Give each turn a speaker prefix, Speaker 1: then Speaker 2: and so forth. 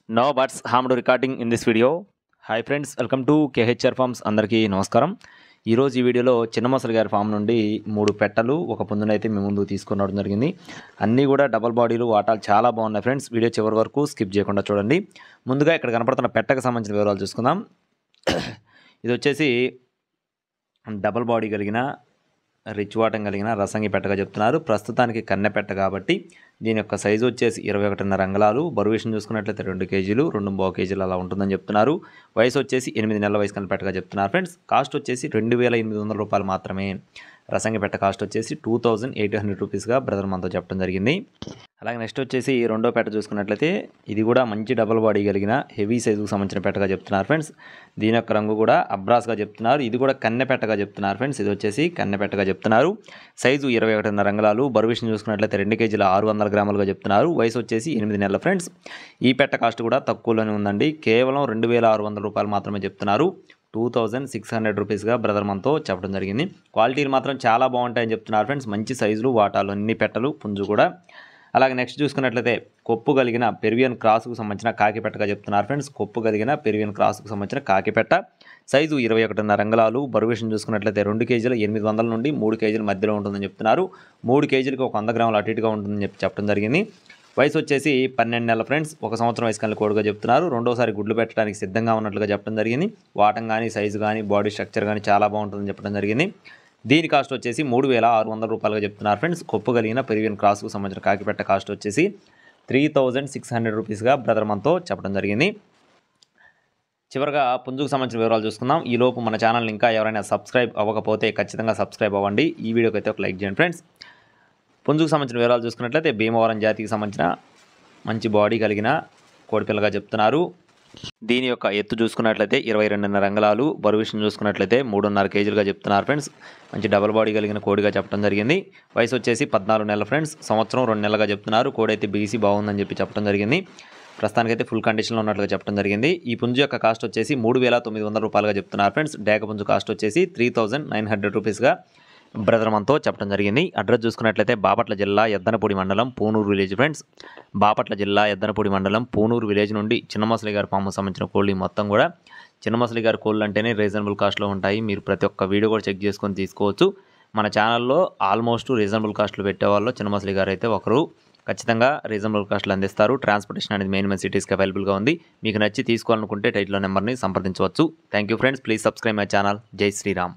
Speaker 1: No birds harm to recording in this video. Hi friends, welcome to KHR farms. అందరికీ నమస్కారం. ఈరోజు ఈ వీడియోలో చిన్న మొసలి గారి ఫామ్ నుండి 3 పెట్టలు ఒక పుంజునైతే మీ ముందు తీసుకురావడం జరిగింది. అన్నీ కూడా డబల్ బాడీలు, వాటాలు చాలా బాగున్నాయి ఫ్రెండ్స్. వీడియో చివరి వరకు స్కిప్ చేయకుండా చూడండి. ముందుగా ఇక్కడ కనపడుతున్న పెట్టకు సంబంధించిన వివరాలు చూసుకుందాం. ఇది వచ్చేసి డబల్ బాడీ కలిగిన రిచ్ వాటం కలిగిన రసంగి పెట్టగా చెప్తున్నారు. ప్రస్తుతానికి కన్నె పెట్ట కాబట్టి దీని యొక్క సైజు వచ్చేసి 21.5 అంగుళాలు. బరువు విషయం చూసుకున్నట్లయితే 2 కేజీలు 2.5 కేజీలు అలా ఉంటుందని చెప్తున్నారు. వయసు వచ్చేసి 8 నెలల వయసు కలిగిన పెట్టగా చెప్తున్నారు ఫ్రెండ్స్. కాస్ట్ వచ్చేసి 2,800 రూపాయలు మాత్రమే. రసంగి పెట్ట కాస్ట్ వచ్చేసి 2,800 రూపీస్గా బ్రదర్ మనతో చెప్పడం జరిగింది. అలాగే నెక్స్ట్ వచ్చేసి రెండో పెట్ట చూసుకున్నట్లయితే ఇది కూడా మంచి డబల్ బాడీ కలిగిన హెవీ సైజుకు సంబంధించిన పెట్టగా చెప్తున్నారు ఫ్రెండ్స్. దీని యొక్క రంగు కూడా అబ్రాస్గా చెప్తున్నారు. ఇది కూడా కన్నె పెట్టగా చెప్తున్నారు ఫ్రెండ్స్. ఇది వచ్చేసి కన్నె పెట్టగా చెప్తున్నారు. సైజు 21.5 అంగుళాలు. బరువు విషయం చూసుకున్నట్లయితే 2 కేజీల 600 గ్రాములుగా చెప్తున్నారు. వయసు వచ్చేసి 8 నెలల ఫ్రెండ్స్. ఈ పెట్ట కాస్ట్ కూడా తక్కువలోనే ఉందండి. కేవలం 2,600 రూపాయలు మాత్రమే చెప్తున్నారు. 2,600 రూపీస్గా బ్రదర్ మనతో చెప్పడం జరిగింది. క్వాలిటీలు మాత్రం చాలా బాగుంటాయని చెప్తున్నారు ఫ్రెండ్స్. మంచి సైజులు, వాటాలు, అన్ని పెట్టలు, పుంజు కూడా. అలాగే నెక్స్ట్ చూసుకున్నట్లయితే కొప్పు కలిగిన పెరువియన్ క్రాస్కు సంబంధించిన కాకి పెట్టగా చెప్తున్నారు ఫ్రెండ్స్. కొప్పు కలిగిన పెరువియన్ క్రాస్కు సంబంధించిన కాకి పెట్ట సైజు 21.5 అంగుళాలు. బరువు విషయం చూసుకున్నట్లయితే 2 కేజీల 800 నుండి 3 కేజీల మధ్యలో ఉంటుందని చెప్తున్నారు. 3 కేజీలకు 100 గ్రాములు అటు ఇటుగా ఉంటుందని చెప్పడం జరిగింది. వయసు వచ్చేసి 12 నెలల ఫ్రెండ్స్. 1 సంవత్సరం వయసు కలిగిన కోడిగా చెప్తున్నారు. రెండోసారి గుడ్లు పెట్టడానికి సిద్ధంగా ఉన్నట్లుగా చెప్పడం జరిగింది. వాటం కానీ, సైజు కానీ, బాడీ స్ట్రక్చర్ కానీ చాలా బాగుంటుందని చెప్పడం జరిగింది. దీని కాస్ట్ వచ్చేసి 3,600 రూపాయలుగా చెప్తున్నారు ఫ్రెండ్స్. కొప్పు కలిగిన పెరువియన్ క్రాస్కు సంబంధించిన కాకిపెట్ట కాస్ట్ వచ్చేసి 3,600 రూపీస్గా బ్రదర్ మనతో చెప్పడం జరిగింది. చివరిగా పుంజుకు సంబంధించిన వివరాలు చూసుకుందాం. ఈ లోపు మన ఛానల్ని ఇంకా ఎవరైనా సబ్స్క్రైబ్ అవ్వకపోతే ఖచ్చితంగా సబ్స్క్రైబ్ అవ్వండి. ఈ వీడియోకి అయితే ఒక లైక్ చేయండి ఫ్రెండ్స్. పుంజుకు సంబంధించిన వివరాలు చూసుకున్నట్లయితే భీమవరం జాతికి సంబంధించిన మంచి బాడీ కలిగిన కోడిపిల్లగా చెప్తున్నారు. దీని యొక్క ఎత్తు చూసుకున్నట్లయితే 22.5 అంగుళాలు. బరువు విషయం చూసుకున్నట్లయితే 3.5 కేజీలుగా చెప్తున్నారు ఫ్రెండ్స్. మంచి డబల్ బాడీ కలిగిన కోడిగా చెప్పడం జరిగింది. వయసు వచ్చేసి 14 నెలల ఫ్రెండ్స్. సంవత్సరం 2 నెలలుగా చెప్తున్నారు. కోడి అయితే బీసీ బాగుందని చెప్పడం జరిగింది. ప్రస్తుతానికైతే ఫుల్ కండిషన్లో ఉన్నట్లుగా చెప్పడం జరిగింది. ఈ పుంజు యొక్క కాస్ట్ వచ్చేసి 3,900 రూపాయలుగా చెప్తున్నారు ఫ్రెండ్స్. డేక పుంజు కాస్ట్ వచ్చేసి 3,900 రూపీస్గా బ్రదర్ మనతో చెప్పడం జరిగింది. అడ్రస్ చూసుకున్నట్లయితే బాపట్ల జిల్లా ఎద్దనపూడి మండలం పూనూరు విలేజ్ ఫ్రెండ్స్. బాపట్ల జిల్లా ఎద్దనపూడి మండలం పూనూరు విలేజ్ నుండి చిన్న మొసలి గారి ఫామ్కు సంబంధించిన కోళ్ళు మొత్తం కూడా చిన్న మొసలి గారి కోళ్ళు అంటేనే రీజనబుల్ కాస్ట్లో ఉంటాయి. మీరు ప్రతి ఒక్క వీడియో కూడా చెక్ చేసుకొని తీసుకోవచ్చు. మన ఛానల్లో ఆల్మోస్ట్ రీజనబుల్ కాస్ట్లు పెట్టేవాళ్ళు చిన్న మొసలి గారు అయితే ఒకరు. ఖచ్చితంగా రీజనబుల్ కాస్ట్లు అందిస్తారు. ట్రాన్స్పోర్టేషన్ అనేది మెయిన్ సిటీస్కి అవైలబుల్గా ఉంది. మీకు నచ్చి తీసుకోవాలనుకుంటే టైటిల్ నెంబర్ని సంప్రదించవచ్చు. Thank you friends. Please subscribe my channel. జై శ్రీరామ్.